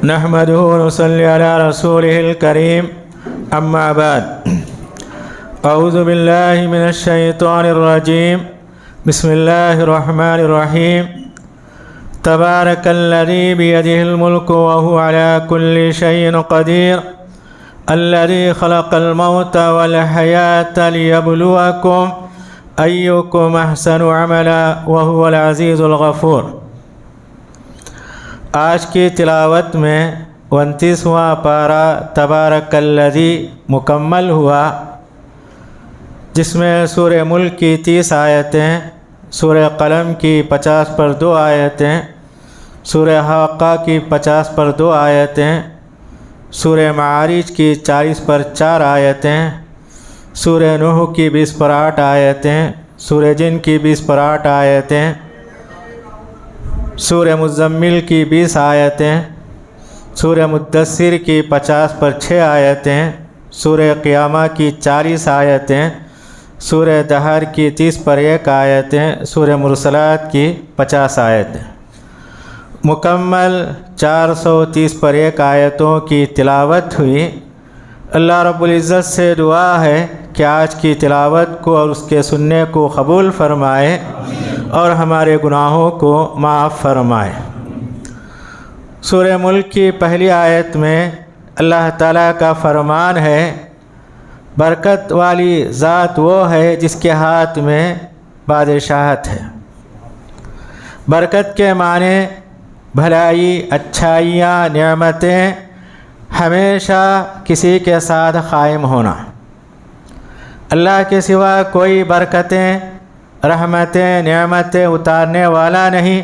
نحمده ونصلي على رسوله الكريم أما بعد أعوذ بالله من الشيطان الرجيم بسم الله الرحمن الرحيم تبارك الذي بيده الملك وهو على كل شيء قدير الذي خلق الموت والحياة ليبلوكم أيكم أحسن عملا وهو العزيز الغفور۔ آج کی تلاوت میں 29واں پارہ تبارک الذی مکمل ہوا، جس میں سورہ ملک کی 30 آیتیں، سورہ قلم کی 50 پر 2 آیتیں، سورہ حاقہ کی 50 پر 2 آیتیں، سورہ معارج کی 40 پر 4 آیتیں، سورہ نوح کی 20 پر 8 آیتیں، سورہ جن کی 20 پر 8 آیتیں، سورہ مزمل کی 20 آیتیں، سورہ مدثر کی 50 پر 6 آیتیں، سورہ قیامہ کی 40 آیتیں، سورہ دہر کی 30 پر 1 آیتیں، سورہ مرسلات کی 50 آیتیں، مکمل 430 پر 1 آیتوں کی تلاوت ہوئی۔ اللہ رب العزت سے دعا ہے کہ آج کی تلاوت کو اور اس کے سننے کو قبول فرمائے اور ہمارے گناہوں کو معاف فرمائے۔ سورہ ملک کی پہلی آیت میں اللہ تعالیٰ کا فرمان ہے، برکت والی ذات وہ ہے جس کے ہاتھ میں بادشاہت ہے۔ برکت کے معنی بھلائی، اچھائیاں، نعمتیں ہمیشہ کسی کے ساتھ قائم ہونا۔ اللہ کے سوا کوئی برکتیں، رحمتیں، نعمتیں اتارنے والا نہیں۔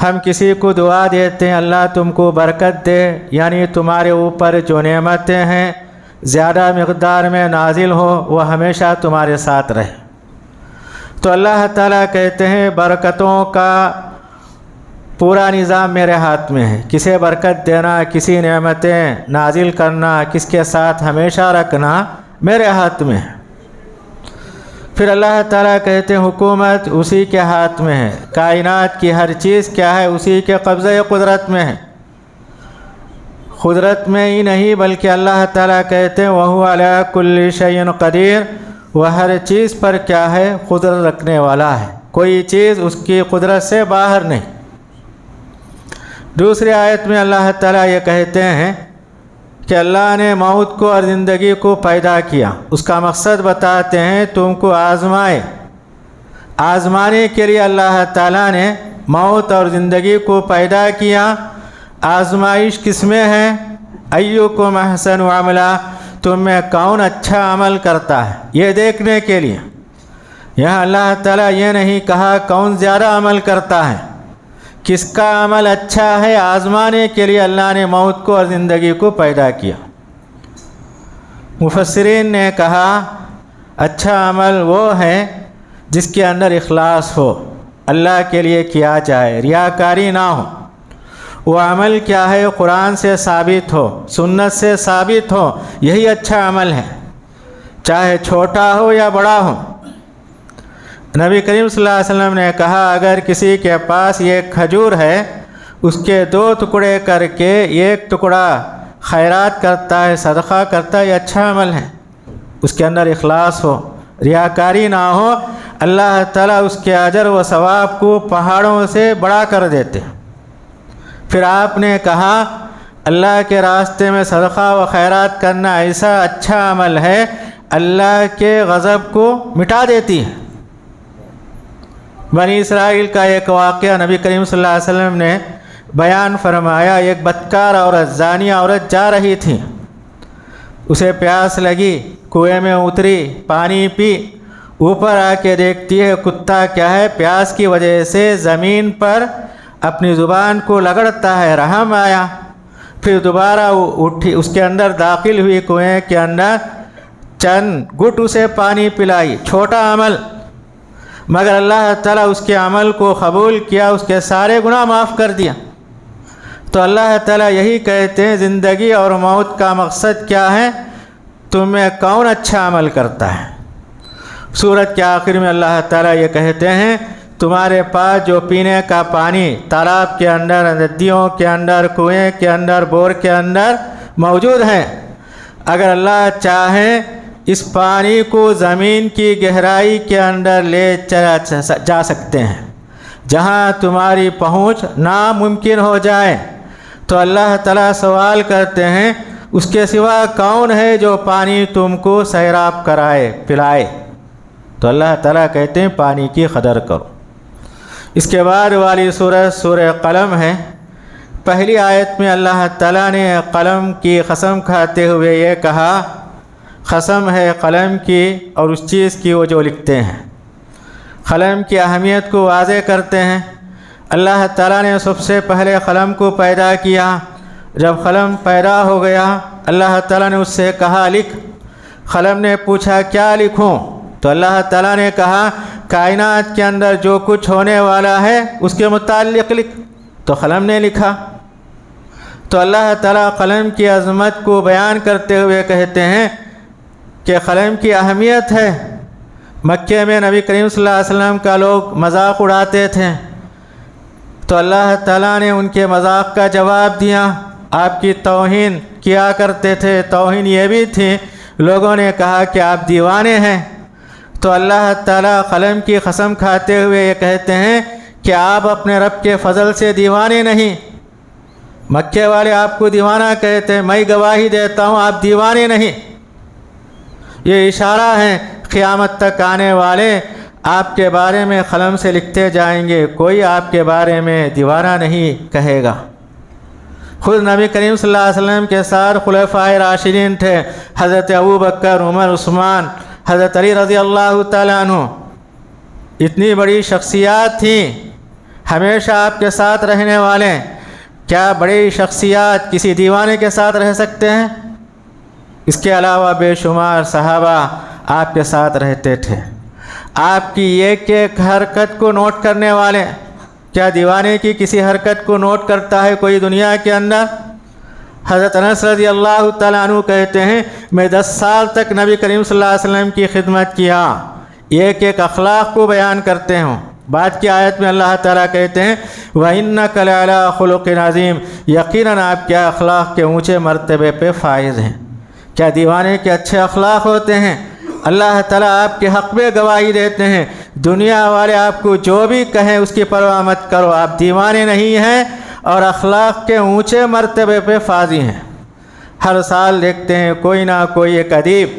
ہم کسی کو دعا دیتے ہیں اللہ تم کو برکت دے، یعنی تمہارے اوپر جو نعمتیں ہیں زیادہ مقدار میں نازل ہو، وہ ہمیشہ تمہارے ساتھ رہے۔ تو اللہ تعالیٰ کہتے ہیں برکتوں کا پورا نظام میرے ہاتھ میں ہے، کسے برکت دینا، کسی نعمتیں نازل کرنا، کس کے ساتھ ہمیشہ رکھنا میرے ہاتھ میں ہے۔ پھر اللہ تعالیٰ کہتے ہیں حکومت اسی کے ہاتھ میں ہے، کائنات کی ہر چیز کیا ہے، اسی کے قبضہ قدرت میں ہے۔ قدرت میں ہی نہیں بلکہ اللہ تعالیٰ کہتے ہیں وَهُوَ عَلَىٰ كُلِّ شَيْءٍ قَدِيرٌ، وہ ہر چیز پر کیا ہے، قدرت رکھنے والا ہے، کوئی چیز اس کی قدرت سے باہر نہیں۔ دوسری آیت میں اللہ تعالیٰ یہ کہتے ہیں کہ اللہ نے موت کو اور زندگی کو پیدا کیا، اس کا مقصد بتاتے ہیں تم کو آزمائے۔ آزمانے کے لیے اللہ تعالیٰ نے موت اور زندگی کو پیدا کیا۔ آزمائش کس میں ہے؟ ایکم احسن عملا، تم میں کون اچھا عمل کرتا ہے، یہ دیکھنے کے لیے۔ یہاں اللہ تعالیٰ یہ نہیں کہا کون زیادہ عمل کرتا ہے، کس کا عمل اچھا ہے، آزمانے کے لیے اللہ نے موت کو اور زندگی کو پیدا کیا۔ مفسرین نے کہا اچھا عمل وہ ہے جس کے اندر اخلاص ہو، اللہ کے لیے کیا جائے، ریاکاری نہ ہو۔ وہ عمل کیا ہے، قرآن سے ثابت ہو، سنت سے ثابت ہو، یہی اچھا عمل ہے، چاہے چھوٹا ہو یا بڑا ہو۔ نبی کریم صلی اللہ علیہ وسلم نے کہا اگر کسی کے پاس یہ کھجور ہے، اس کے 2 ٹکڑے کر کے 1 ٹکڑا خیرات کرتا ہے، صدقہ کرتا ہے، یہ اچھا عمل ہے، اس کے اندر اخلاص ہو، ریاکاری نہ ہو، اللہ تعالیٰ اس کے اجر و ثواب کو پہاڑوں سے بڑا کر دیتے۔ پھر آپ نے کہا اللہ کے راستے میں صدقہ و خیرات کرنا ایسا اچھا عمل ہے اللہ کے غضب کو مٹا دیتی ہے۔ بنی اسرائیل کا ایک واقعہ نبی کریم صلی اللہ علیہ وسلم نے بیان فرمایا۔ ایک بدکار عورت، زانی عورت جا رہی تھی، اسے پیاس لگی، کنویں میں اتری، پانی پی، اوپر آ کے دیکھتی ہے کتا کیا ہے، پیاس کی وجہ سے زمین پر اپنی زبان کو رگڑتا ہے، رحم آیا، پھر دوبارہ اٹھی، اس کے اندر داخل ہوئی کنویں کے اندر، چند گھٹ اسے پانی پلائی، چھوٹا عمل، مگر اللہ تعالیٰ اس کے عمل کو قبول کیا، اس کے سارے گناہ معاف کر دیا۔ تو اللہ تعالیٰ یہی کہتے ہیں زندگی اور موت کا مقصد کیا ہے، تم میں کون اچھا عمل کرتا ہے۔ سورت کے آخر میں اللہ تعالیٰ یہ کہتے ہیں تمہارے پاس جو پینے کا پانی تالاب کے اندر، ندیوں کے اندر، کنویں کے اندر، بور کے اندر موجود ہیں، اگر اللہ چاہے اس پانی کو زمین کی گہرائی کے اندر لے جا سکتے ہیں، جہاں تمہاری پہنچ ناممکن ہو جائے، تو اللہ تعالیٰ سوال کرتے ہیں اس کے سوا کون ہے جو پانی تم کو سیراب کرائے پلائے؟ تو اللہ تعالیٰ کہتے ہیں پانی کی قدر کرو۔ اس کے بعد والی سورہ قلم ہے۔ پہلی آیت میں اللہ تعالیٰ نے قلم کی قسم کھاتے ہوئے یہ کہا، قسم ہے قلم کی اور اس چیز کی وہ جو لکھتے ہیں۔ قلم کی اہمیت کو واضح کرتے ہیں۔ اللہ تعالیٰ نے سب سے پہلے قلم کو پیدا کیا۔ جب قلم پیدا ہو گیا، اللہ تعالیٰ نے اس سے کہا لکھ۔ قلم نے پوچھا کیا لکھوں؟ تو اللہ تعالیٰ نے کہا کائنات کے اندر جو کچھ ہونے والا ہے اس کے متعلق لکھ۔ تو قلم نے لکھا۔ تو اللہ تعالیٰ قلم کی عظمت کو بیان کرتے ہوئے کہتے ہیں کہ قلم کی اہمیت ہے۔ مکے میں نبی کریم صلی اللہ علیہ وسلم کا لوگ مذاق اڑاتے تھے، تو اللہ تعالیٰ نے ان کے مذاق کا جواب دیا۔ آپ کی توہین کیا کرتے تھے، توہین یہ بھی تھی، لوگوں نے کہا کہ آپ دیوانے ہیں۔ تو اللہ تعالیٰ قلم کی قسم کھاتے ہوئے یہ کہتے ہیں کہ آپ اپنے رب کے فضل سے دیوانے نہیں۔ مکے والے آپ کو دیوانہ کہتے ہیں، میں گواہی دیتا ہوں آپ دیوانے نہیں۔ یہ اشارہ ہے قیامت تک آنے والے آپ کے بارے میں قلم سے لکھتے جائیں گے، کوئی آپ کے بارے میں دیوانہ نہیں کہے گا۔ خود نبی کریم صلی اللہ علیہ وسلم کے ساتھ خلفائے راشدین تھے، حضرت ابوبکر، عمر، عثمان، حضرت علی رضی اللہ تعالیٰ عنہ۔ اتنی بڑی شخصیات تھیں، ہمیشہ آپ کے ساتھ رہنے والے۔ کیا بڑی شخصیات کسی دیوانے کے ساتھ رہ سکتے ہیں؟ اس کے علاوہ بے شمار صحابہ آپ کے ساتھ رہتے تھے، آپ کی ایک ایک حرکت کو نوٹ کرنے والے۔ کیا دیوانے کی کسی حرکت کو نوٹ کرتا ہے کوئی دنیا کے اندر؟ حضرت انس رضی اللہ تعالیٰ عنہ کہتے ہیں میں 10 سال تک نبی کریم صلی اللہ علیہ وسلم کی خدمت کیا، ایک ایک اخلاق کو بیان کرتے ہوں۔ بعد کی آیت میں اللہ تعالیٰ کہتے ہیں وَإِنَّكَ لَعَلَىٰ خُلُقٍ عَظِيمٍ، یقیناً آپ کیا اخلاق کے اونچے مرتبے پہ فائز ہیں۔ کیا دیوانے کے اچھے اخلاق ہوتے ہیں؟ اللہ تعالیٰ آپ کے حق میں گواہی دیتے ہیں، دنیا والے آپ کو جو بھی کہیں اس کی پرواہ مت کرو، آپ دیوانے نہیں ہیں اور اخلاق کے اونچے مرتبے پہ فائز ہیں۔ ہر سال دیکھتے ہیں کوئی نہ کوئی ایک ادیب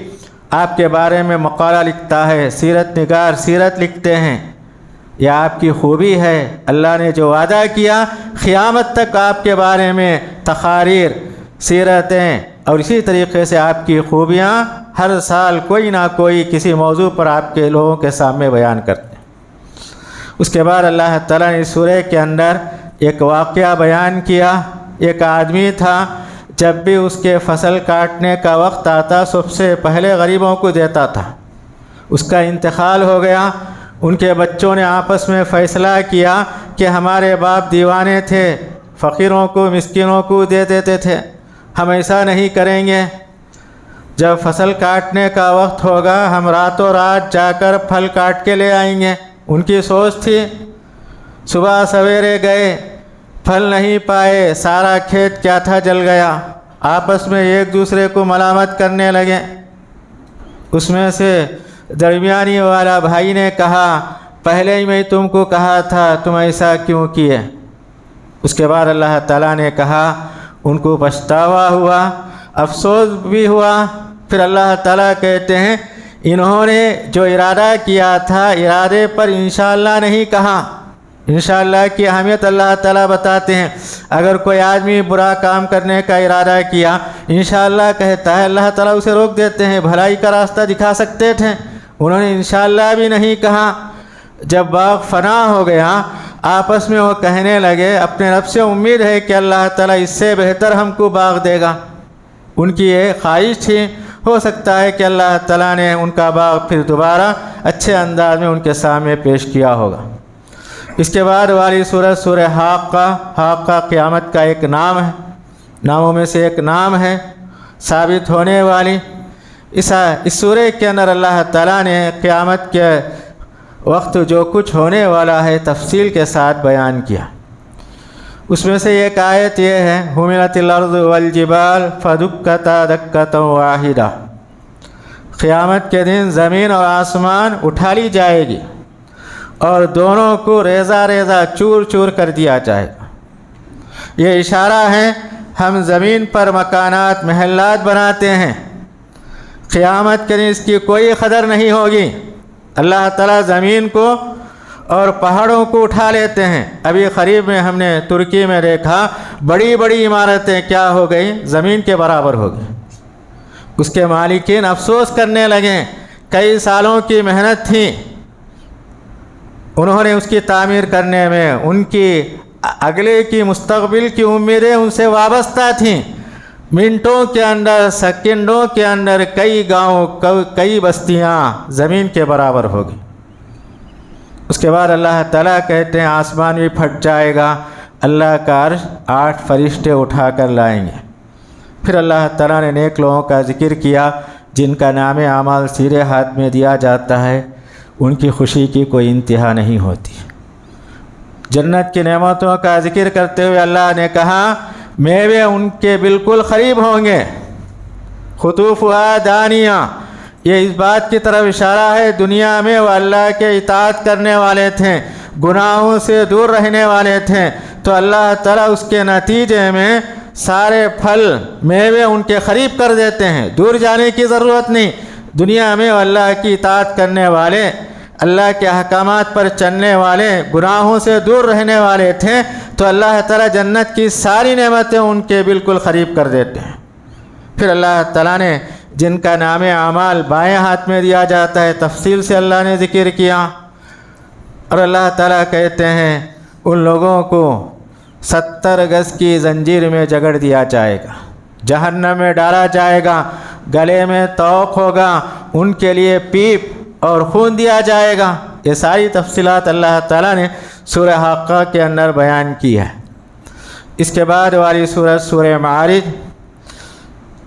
آپ کے بارے میں مقالہ لکھتا ہے، سیرت نگار سیرت لکھتے ہیں۔ یہ آپ کی خوبی ہے، اللہ نے جو وعدہ کیا قیامت تک آپ کے بارے میں تقاریر، سیرتیں اور اسی طریقے سے آپ کی خوبیاں ہر سال کوئی نہ کوئی کسی موضوع پر آپ کے لوگوں کے سامنے بیان کرتے ہیں۔ اس کے بعد اللہ تعالیٰ نے اس سورہ کے اندر ایک واقعہ بیان کیا۔ ایک آدمی تھا، جب بھی اس کے فصل کاٹنے کا وقت آتا سب سے پہلے غریبوں کو دیتا تھا۔ اس کا انتقال ہو گیا، ان کے بچوں نے آپس میں فیصلہ کیا کہ ہمارے باپ دیوانے تھے، فقیروں کو مسکینوں کو دے دیتے تھے، ہم ایسا نہیں کریں گے۔ جب فصل کاٹنے کا وقت ہوگا ہم راتوں رات جا کر پھل کاٹ کے لے آئیں گے۔ ان کی سوچ تھی، صبح سویرے گئے، پھل نہیں پائے، سارا کھیت کیا تھا جل گیا، آپس میں ایک دوسرے کو ملامت کرنے لگے۔ اس میں سے درمیانی والا بھائی نے کہا پہلے ہی میں تم کو کہا تھا، تم ایسا کیوں کیے؟ اس کے بعد اللہ تعالیٰ نے کہا، ان کو پچھتاوا ہوا، افسوس بھی ہوا۔ پھر اللہ تعالیٰ کہتے ہیں انہوں نے جو ارادہ کیا تھا ارادے پر انشاءاللہ نہیں کہا۔ انشاءاللہ کی اہمیت اللہ تعالیٰ بتاتے ہیں۔ اگر کوئی آدمی برا کام کرنے کا ارادہ کیا انشاءاللہ کہتا ہے، اللہ تعالیٰ اسے روک دیتے ہیں، بھلائی کا راستہ دکھا سکتے تھے، انہوں نے انشاءاللہ بھی نہیں کہا۔ جب باغ فنا ہو گیا آپس میں وہ کہنے لگے اپنے رب سے امید ہے کہ اللہ تعالیٰ اس سے بہتر ہم کو باغ دے گا۔ ان کی یہ خواہش تھی، ہو سکتا ہے کہ اللہ تعالیٰ نے ان کا باغ پھر دوبارہ اچھے انداز میں ان کے سامنے پیش کیا ہوگا۔ اس کے بعد والی سورۃ سورہ حاقہ قیامت کا ایک نام ہے، ناموں میں سے ایک نام ہے، ثابت ہونے والی۔ اس سورہ کے اندر اللہ تعالیٰ نے قیامت کے وقت جو کچھ ہونے والا ہے تفصیل کے ساتھ بیان کیا۔ اس میں سے ایک آیت یہ ہے حملت الارض والجبال فدکتا دکتا واحدہ، قیامت کے دن زمین اور آسمان اٹھا لی جائے گی اور دونوں کو ریزہ ریزہ چور چور کر دیا جائے گا۔ یہ اشارہ ہے ہم زمین پر مکانات محلات بناتے ہیں، قیامت کے دن اس کی کوئی قدر نہیں ہوگی۔ اللہ تعالیٰ زمین کو اور پہاڑوں کو اٹھا لیتے ہیں۔ ابھی قریب میں ہم نے ترکی میں دیکھا بڑی بڑی عمارتیں کیا ہو گئی، زمین کے برابر ہو گئی۔ اس کے مالکین افسوس کرنے لگے، کئی سالوں کی محنت تھی، انہوں نے اس کی تعمیر کرنے میں ان کی اگلے کی مستقبل کی امیدیں ان سے وابستہ تھیں۔ منٹوں کے اندر سیکنڈوں کے اندر کئی گاؤں کئی بستیاں زمین کے برابر ہو گئی۔ اس کے بعد اللہ تعالیٰ کہتے ہیں آسمان بھی پھٹ جائے گا، اللہ کا عرش 8 فرشتے اٹھا کر لائیں گے۔ پھر اللہ تعالیٰ نے نیک لوگوں کا ذکر کیا جن کا نام اعمال سیدھے ہاتھ میں دیا جاتا ہے، ان کی خوشی کی کوئی انتہا نہیں ہوتی۔ جنت کی نعمتوں کا ذکر کرتے ہوئے اللہ نے کہا میوے ان کے بالکل قریب ہوں گے، قطوفھا دانیہ، یہ اس بات کی طرف اشارہ ہے دنیا میں وہ اللہ کے اطاعت کرنے والے تھے، گناہوں سے دور رہنے والے تھے، تو اللہ تعالیٰ اس کے نتیجے میں سارے پھل میوے ان کے قریب کر دیتے ہیں، دور جانے کی ضرورت نہیں۔ دنیا میں وہ اللہ کی اطاعت کرنے والے، اللہ کے احکامات پر چلنے والے، گناہوں سے دور رہنے والے تھے، تو اللہ تعالیٰ جنت کی ساری نعمتیں ان کے بالکل قریب کر دیتے ہیں۔ پھر اللہ تعالیٰ نے جن کا نام اعمال بائیں ہاتھ میں دیا جاتا ہے تفصیل سے اللہ نے ذکر کیا، اور اللہ تعالیٰ کہتے ہیں ان لوگوں کو 70 گز کی زنجیر میں جگڑ دیا جائے گا، جہنم میں ڈالا جائے گا، گلے میں طوق ہوگا، ان کے لیے پیپ اور خون دیا جائے گا۔ یہ ساری تفصیلات اللہ تعالیٰ نے سورہ حاقہ کے اندر بیان کی ہے۔ اس کے بعد والی سورہ سورہ معارج،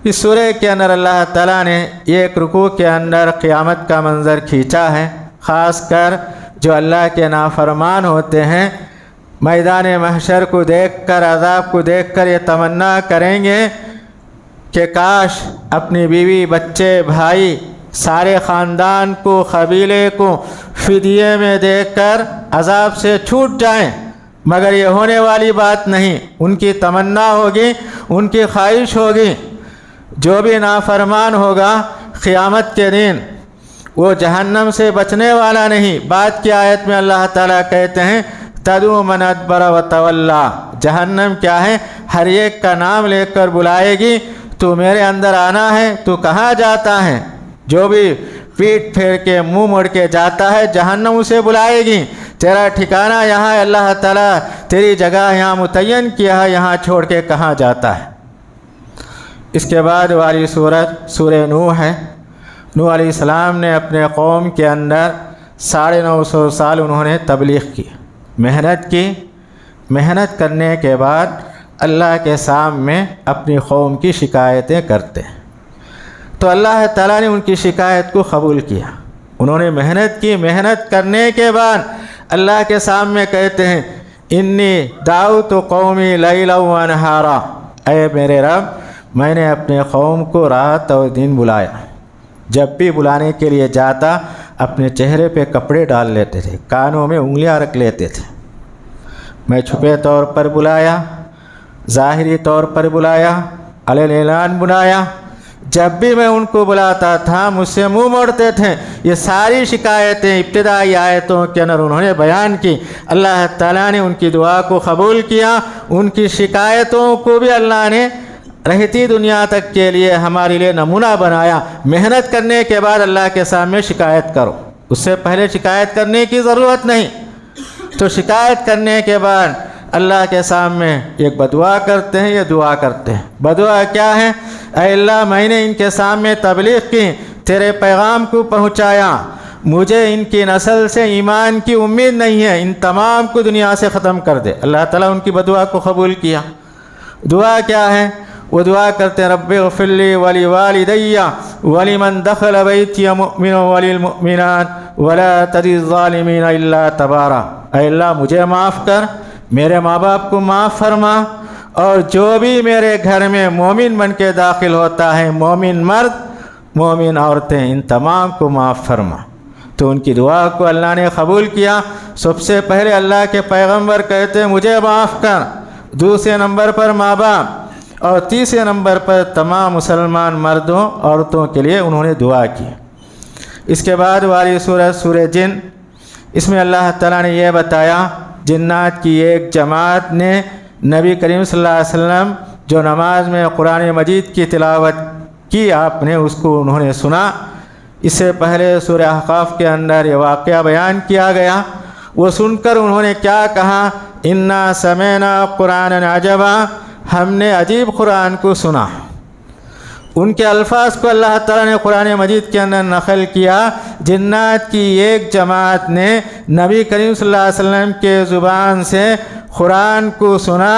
اس سورہ کے اندر اللہ تعالیٰ نے ایک رکوع کے اندر قیامت کا منظر کھینچا ہے، خاص کر جو اللہ کے نافرمان ہوتے ہیں میدان محشر کو دیکھ کر، عذاب کو دیکھ کر یہ تمنا کریں گے کہ کاش اپنی بیوی بچے بھائی سارے خاندان کو قبیلے کو فدیے میں دے کر عذاب سے چھوٹ جائیں، مگر یہ ہونے والی بات نہیں۔ ان کی تمنا ہوگی، ان کی خواہش ہوگی، جو بھی نافرمان ہوگا قیامت کے دن وہ جہنم سے بچنے والا نہیں۔ بعد کی آیت میں اللہ تعالیٰ کہتے ہیں تدعو من ادبر وتولی، جہنم کیا ہے، ہر ایک کا نام لے کر بلائے گی، تو میرے اندر آنا ہے، تو کہاں جاتا ہے؟ جو بھی پیٹ پھیر کے منہ موڑ کے جاتا ہے جہنم اسے بلائے گی، تیرا ٹھکانہ یہاں ہے، اللہ تعالیٰ تیری جگہ یہاں متعین کیا ہے، یہاں چھوڑ کے کہاں جاتا ہے۔ اس کے بعد والی سورت سورہ نوح ہے۔ نوح علیہ السلام نے اپنے قوم کے اندر 950 سال انہوں نے تبلیغ کی، محنت کی، محنت کرنے کے بعد اللہ کے سامنے اپنی قوم کی شکایتیں کرتے ہیں، تو اللہ تعالیٰ نے ان کی شکایت کو قبول کیا۔ انہوں نے محنت کی، محنت کرنے کے بعد اللہ کے سامنے کہتے ہیں انی دعوت قومی لیلا و نہارا، اے میرے رب میں نے اپنے قوم کو رات اور دن بلایا۔ جب بھی بلانے کے لیے جاتا اپنے چہرے پہ کپڑے ڈال لیتے تھے، کانوں میں انگلیاں رکھ لیتے تھے۔ میں چھپے طور پر بلایا، ظاہری طور پر بلایا، علی اعلان بلایا، جب بھی میں ان کو بلاتا تھا مجھ سے منہ موڑتے تھے۔ یہ ساری شکایتیں ابتدائی آیتوں کے اندر انہوں نے بیان کی۔ اللہ تعالیٰ نے ان کی دعا کو قبول کیا، ان کی شکایتوں کو بھی اللہ نے رہتی دنیا تک کے لیے ہمارے لیے نمونہ بنایا۔ محنت کرنے کے بعد اللہ کے سامنے شکایت کرو، اس سے پہلے شکایت کرنے کی ضرورت نہیں۔ تو شکایت کرنے کے بعد اللہ کے سامنے ایک بدعا کرتے ہیں، یہ دعا کرتے ہیں۔ بدعا کیا ہے؟ اے اللہ میں نے ان کے سامنے تبلیغ کی، تیرے پیغام کو پہنچایا، مجھے ان کی نسل سے ایمان کی امید نہیں ہے، ان تمام کو دنیا سے ختم کر دے۔ اللہ تعالیٰ ان کی بدعا کو قبول کیا۔ دعا کیا ہے؟ وہ دعا کرتے ہیں رب اغفر لی ولی والدی ولمن دخل بیتی مؤمن وللمؤمنات ولا تزد الظالمین الا تبارا، اے اللہ مجھے معاف کر، میرے ماں باپ کو معاف فرما، اور جو بھی میرے گھر میں مومن بن کے داخل ہوتا ہے، مومن مرد مومن عورتیں، ان تمام کو معاف فرما۔ تو ان کی دعا کو اللہ نے قبول کیا۔ سب سے پہلے اللہ کے پیغمبر کہتے ہیں مجھے معاف کر، دوسرے نمبر پر ماں باپ، اور تیسرے نمبر پر تمام مسلمان مردوں عورتوں کے لیے انہوں نے دعا کی۔ اس کے بعد والی سورہ سورہ جن، اس میں اللہ تعالیٰ نے یہ بتایا جنات کی ایک جماعت نے نبی کریم صلی اللہ علیہ وسلم جو نماز میں قرآن مجید کی تلاوت کی، آپ نے اس کو انہوں نے سنا۔ اس سے پہلے سورہ احقاف کے اندر یہ واقعہ بیان کیا گیا، وہ سن کر انہوں نے کیا کہا، انا سمعنا قرآنا عجبا، ہم نے عجیب قرآن کو سنا۔ ان کے الفاظ کو اللہ تعالیٰ نے قرآن مجید کے اندر نقل کیا۔ جنات کی ایک جماعت نے نبی کریم صلی اللہ علیہ وسلم کے زبان سے قرآن کو سنا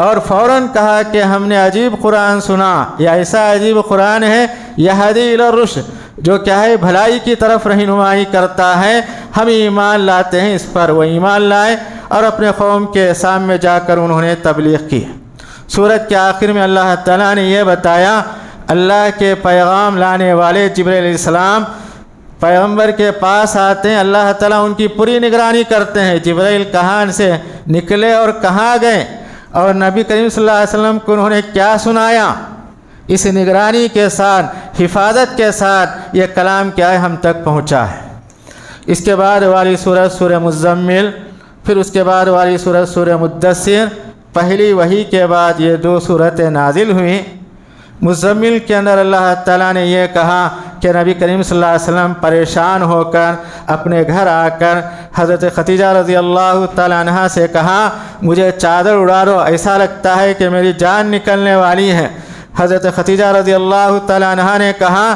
اور فوراً کہا کہ ہم نے عجیب قرآن سنا، یہ ایسا عجیب قرآن ہے یہدی الی الرشد، جو کیا ہے بھلائی کی طرف رہنمائی کرتا ہے، ہم ایمان لاتے ہیں اس پر۔ وہ ایمان لائے اور اپنے قوم کے سامنے جا کر انہوں نے تبلیغ کی۔ سورت کے آخر میں اللہ تعالیٰ نے یہ بتایا اللہ کے پیغام لانے والے جبرائیل علیہ السلام پیغمبر کے پاس آتے ہیں، اللہ تعالیٰ ان کی پوری نگرانی کرتے ہیں، جبرائیل کہاں سے نکلے اور کہاں گئے، اور نبی کریم صلی اللہ علیہ وسلم کو انہوں نے کیا سنایا، اس نگرانی کے ساتھ حفاظت کے ساتھ یہ کلام کیا ہے ہم تک پہنچا ہے۔ اس کے بعد والی سورت سورہ مزمل، پھر اس کے بعد والی سورت سورہ مدثر، پہلی وحی کے بعد یہ دو سورتیں نازل ہوئیں۔ مزمل کے اندر اللہ تعالیٰ نے یہ کہا کہ نبی کریم صلی اللہ علیہ وسلم پریشان ہو کر اپنے گھر آ کر حضرت خدیجہ رضی اللہ تعالیٰ عنہا سے کہا مجھے چادر اڑا دو، ایسا لگتا ہے کہ میری جان نکلنے والی ہے۔ حضرت خدیجہ رضی اللہ تعالیٰ عنہا نے کہا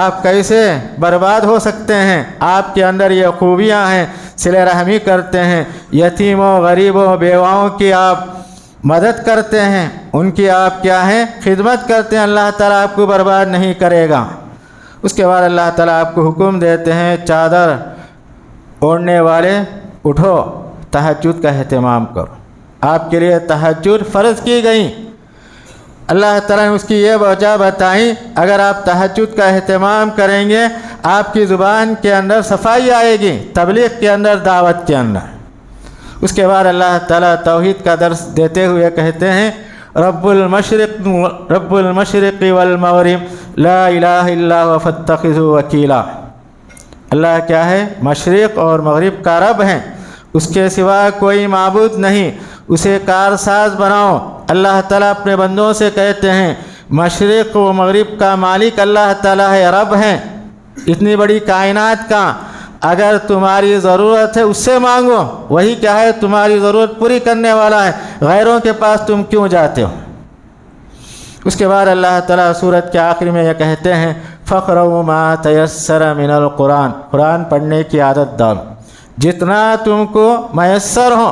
آپ کیسے برباد ہو سکتے ہیں، آپ کے اندر یہ خوبیاں ہیں، صلہ رحمی کرتے ہیں، یتیموں غریبوں بیواؤں کی آپ مدد کرتے ہیں، ان کی آپ کیا ہے خدمت کرتے ہیں، اللہ تعالیٰ آپ کو برباد نہیں کرے گا۔ اس کے بعد اللہ تعالیٰ آپ کو حکم دیتے ہیں چادر اوڑھنے والے اٹھو، تہجد کا اہتمام کرو، آپ کے لیے تہجد فرض کی گئی۔ اللہ تعالیٰ نے اس کی یہ وجہ بتائی اگر آپ تہجد کا اہتمام کریں گے آپ کی زبان کے اندر صفائی آئے گی، تبلیغ کے اندر، دعوت کے اندر۔ اس کے بعد اللہ تعالیٰ توحید کا درس دیتے ہوئے کہتے ہیں رب المشرق والمغرب لا الہ الا هو فاتخذه وکیلا، اللہ کیا ہے مشرق اور مغرب کا رب ہے، اس کے سوا کوئی معبود نہیں، اسے کارساز بناؤ۔ اللہ تعالیٰ اپنے بندوں سے کہتے ہیں مشرق و مغرب کا مالک اللہ تعالیٰ ہے، رب ہے اتنی بڑی کائنات کا، اگر تمہاری ضرورت ہے اس سے مانگو، وہی کیا ہے تمہاری ضرورت پوری کرنے والا ہے، غیروں کے پاس تم کیوں جاتے ہو۔ اس کے بعد اللہ تعالیٰ سورت کے آخر میں یہ کہتے ہیں فَقْرَؤْا مَا تَيَسَّرَ مِنَ الْقُرْآنِ، قرآن پڑھنے کی عادت ڈالو، جتنا تم کو میسر ہو،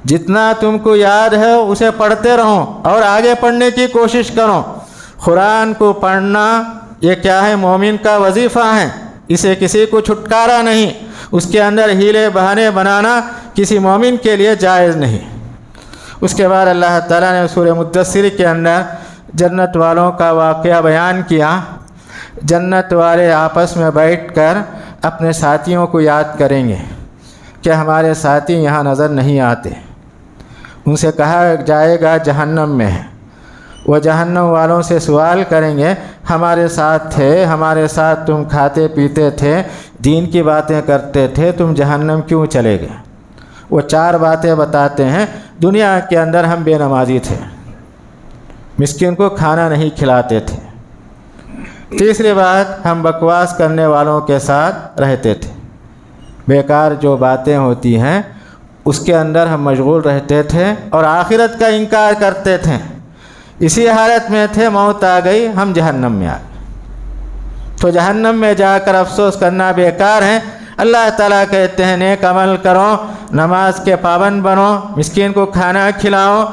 جتنا تم کو یاد ہے اسے پڑھتے رہو اور آگے پڑھنے کی کوشش کرو۔ قرآن کو پڑھنا یہ کیا ہے مومن کا وظیفہ ہے، اسے کسی کو چھٹکارا نہیں، اس کے اندر ہیلے بہانے بنانا کسی مومن کے لیے جائز نہیں۔ اس کے بعد اللہ تعالیٰ نے سورہ مدثر کے اندر جنت والوں کا واقعہ بیان کیا۔ جنت والے آپس میں بیٹھ کر اپنے ساتھیوں کو یاد کریں گے کہ ہمارے ساتھی یہاں نظر نہیں آتے، ان سے کہا جائے گا جہنم میں ہے، وہ جہنم والوں سے سوال کریں گے ہمارے ساتھ تھے، ہمارے ساتھ تم کھاتے پیتے تھے، دین کی باتیں کرتے تھے، تم جہنم کیوں چلے گئے؟ وہ چار باتیں بتاتے ہیں، دنیا کے اندر ہم بے نمازی تھے، مسکین کو کھانا نہیں کھلاتے تھے، تیسری بات ہم بکواس کرنے والوں کے ساتھ رہتے تھے، بیکار جو باتیں ہوتی ہیں اس کے اندر ہم مشغول رہتے تھے اور آخرت کا انکار کرتے تھے، اسی حالت میں تھے، موت آ گئی، ہم جہنم میں آ گئے، تو جہنم میں جا کر افسوس کرنا بیکار ہے۔ اللہ تعالیٰ کہتے ہیں نیک عمل کرو، نماز کے پابند بنو، مسکین کو کھانا کھلاؤ،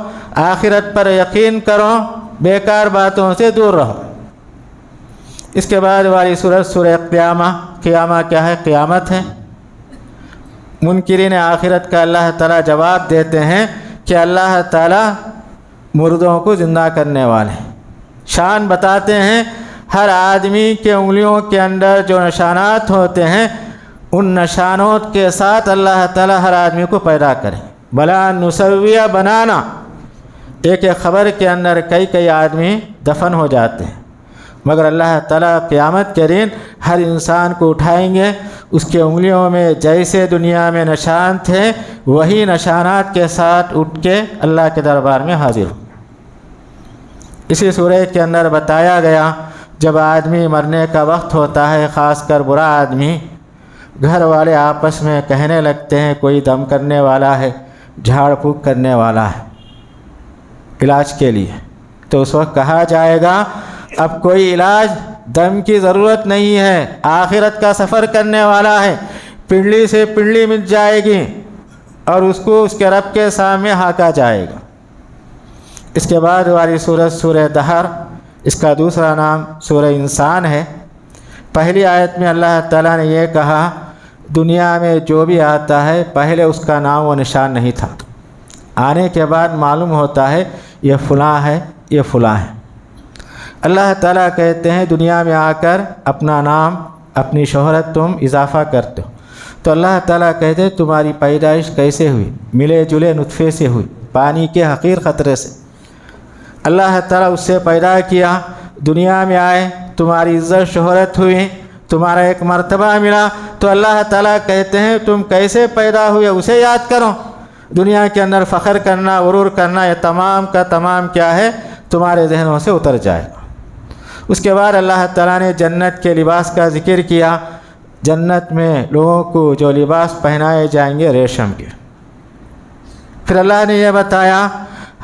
آخرت پر یقین کرو، بیکار باتوں سے دور رہو۔ اس کے بعد والی سورت سورہ قیامہ. قیامہ کیا ہے؟ قیامت ہے. منکرین آخرت کا اللہ تعالیٰ جواب دیتے ہیں کہ اللہ تعالیٰ مردوں کو زندہ کرنے والے ہیں. شان بتاتے ہیں ہر آدمی کے انگلیوں کے اندر جو نشانات ہوتے ہیں ان نشانات کے ساتھ اللہ تعالیٰ ہر آدمی کو پیدا کرے. بلا نسویہ بنانا، ایک خبر کے اندر کئی آدمی دفن ہو جاتے ہیں، مگر اللہ تعالیٰ قیامت کے دن ہر انسان کو اٹھائیں گے. اس کے انگلیوں میں جیسے دنیا میں نشان تھے وہی نشانات کے ساتھ اٹھ کے اللہ کے دربار میں حاضر ہوں. اسی سورہ کے اندر بتایا گیا جب آدمی مرنے کا وقت ہوتا ہے، خاص کر برا آدمی، گھر والے آپس میں کہنے لگتے ہیں کوئی دم کرنے والا ہے، جھاڑ پھونک کرنے والا ہے علاج کے لیے، تو اس وقت کہا جائے گا اب کوئی علاج دم کی ضرورت نہیں ہے، آخرت کا سفر کرنے والا ہے، پنڈلی سے پنڈلی مل جائے گی اور اس کو اس کے رب کے سامنے ہانکا جائے گا. اس کے بعد والی سورت سورہ دہر، اس کا دوسرا نام سورہ انسان ہے. پہلی آیت میں اللہ تعالیٰ نے یہ کہا دنیا میں جو بھی آتا ہے پہلے اس کا نام و نشان نہیں تھا، آنے کے بعد معلوم ہوتا ہے یہ فلاں ہے، یہ فلاں ہے. اللہ تعالیٰ کہتے ہیں دنیا میں آ کر اپنا نام، اپنی شہرت تم اضافہ کرتے ہو. تو اللہ تعالیٰ کہتے ہیں تمہاری پیدائش کیسے ہوئی؟ ملے جلے نطفے سے ہوئی، پانی کے حقیر قطرے سے. اللہ تعالیٰ اس سے پیدا کیا، دنیا میں آئے، تمہاری عزت شہرت ہوئی، تمہارا ایک مرتبہ ملا. تو اللہ تعالیٰ کہتے ہیں تم کیسے پیدا ہوئے اسے یاد کرو. دنیا کے اندر فخر کرنا، غرور کرنا، یہ تمام کا تمام کیا ہے؟ تمہارے ذہنوں سے اتر جائے گا. اس کے بعد اللہ تعالیٰ نے جنت کے لباس کا ذکر کیا. جنت میں لوگوں کو جو لباس پہنائے جائیں گے ریشم کے. پھر اللہ نے یہ بتایا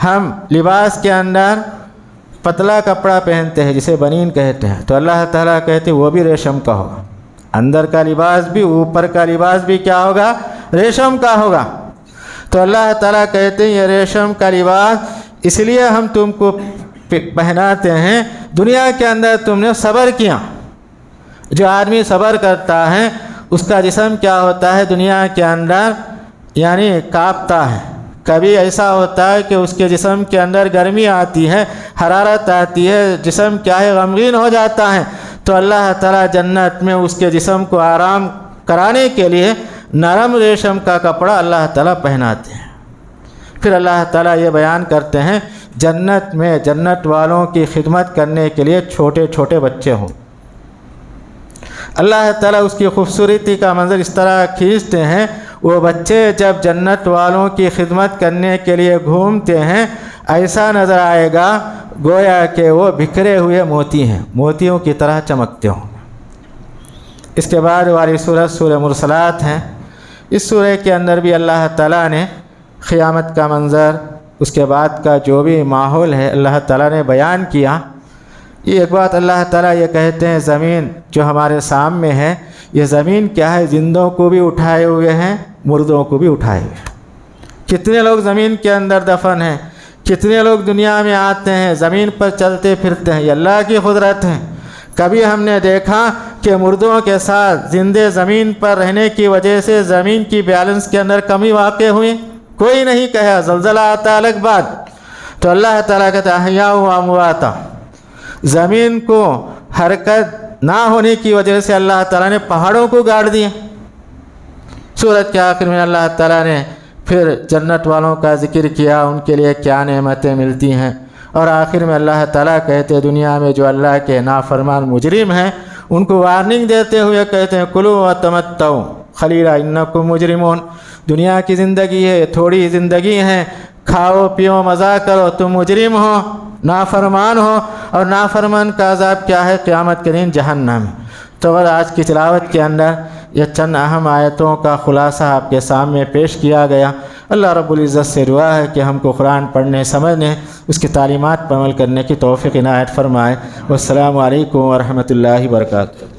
ہم لباس کے اندر پتلا کپڑا پہنتے ہیں جسے بنین کہتے ہیں، تو اللہ تعالیٰ کہتے ہیں وہ بھی ریشم کا ہوگا. اندر کا لباس بھی، اوپر کا لباس بھی کیا ہوگا؟ ریشم کا ہوگا. تو اللہ تعالیٰ کہتے ہیں یہ ریشم کا لباس اس لیے ہم تم کو پہناتے ہیں، دنیا کے اندر تم نے صبر کیا. جو آدمی صبر کرتا ہے اس کا جسم کیا ہوتا ہے دنیا کے اندر؟ یعنی کانپتا ہے. کبھی ایسا ہوتا ہے کہ اس کے جسم کے اندر گرمی آتی ہے، حرارت آتی ہے، جسم کیا ہے غمگین ہو جاتا ہے. تو اللہ تعالیٰ جنت میں اس کے جسم کو آرام کرانے کے لیے نرم ریشم کا کپڑا اللہ تعالیٰ پہناتے ہیں. پھر اللہ تعالیٰ یہ بیان کرتے ہیں جنت میں جنت والوں کی خدمت کرنے کے لیے چھوٹے چھوٹے بچے ہوں. اللہ تعالیٰ اس کی خوبصورتی کا منظر اس طرح کھینچتے ہیں، وہ بچے جب جنت والوں کی خدمت کرنے کے لیے گھومتے ہیں ایسا نظر آئے گا گویا کہ وہ بکھرے ہوئے موتی ہیں، موتیوں کی طرح چمکتے ہوں. اس کے بعد والی سورت سورہ مرسلات ہیں. اس سورہ کے اندر بھی اللہ تعالیٰ نے قیامت کا منظر، اس کے بعد کا جو بھی ماحول ہے اللہ تعالیٰ نے بیان کیا. یہ ایک بات اللہ تعالیٰ یہ کہتے ہیں زمین جو ہمارے سامنے ہے یہ زمین کیا ہے؟ زندوں کو بھی اٹھائے ہوئے ہیں، مردوں کو بھی اٹھائے ہوئے ہیں. کتنے لوگ زمین کے اندر دفن ہیں، کتنے لوگ دنیا میں آتے ہیں، زمین پر چلتے پھرتے ہیں، یہ اللہ کی قدرت ہے. کبھی ہم نے دیکھا کہ مردوں کے ساتھ زندے زمین پر رہنے کی وجہ سے زمین کی بیلنس کے اندر کمی واقع ہوئی؟ کوئی نہیں کہا. زلزلہ آتا الگ بات. تو اللہ تعالیٰ کہتا ہے احیاء و امواتا، زمین کو حرکت نہ ہونے کی وجہ سے اللہ تعالیٰ نے پہاڑوں کو گاڑ دیے. سورت کے آخر میں اللہ تعالیٰ نے پھر جنت والوں کا ذکر کیا، ان کے لیے کیا نعمتیں ملتی ہیں. اور آخر میں اللہ تعالیٰ کہتے ہیں دنیا میں جو اللہ کے نافرمان مجرم ہیں ان کو وارننگ دیتے ہوئے کہتے ہیں کلوا وتمتعوا قلیلا انکم مجرمون. دنیا کی زندگی ہے، تھوڑی زندگی ہے، کھاؤ پیو مزہ کرو، تم مجرم ہو، نافرمان ہو. اور نافرمان کا عذاب کیا ہے؟ قیامت کے دن جہنم. تو آج کی تلاوت کے اندر یہ چند اہم آیتوں کا خلاصہ آپ کے سامنے پیش کیا گیا. اللہ رب العزت سے دعا ہے کہ ہم کو قرآن پڑھنے سمجھنے، اس کی تعلیمات پر عمل کرنے کی توفیق عنایت فرمائے. والسلام علیکم ورحمۃ اللہ وبرکاتہ.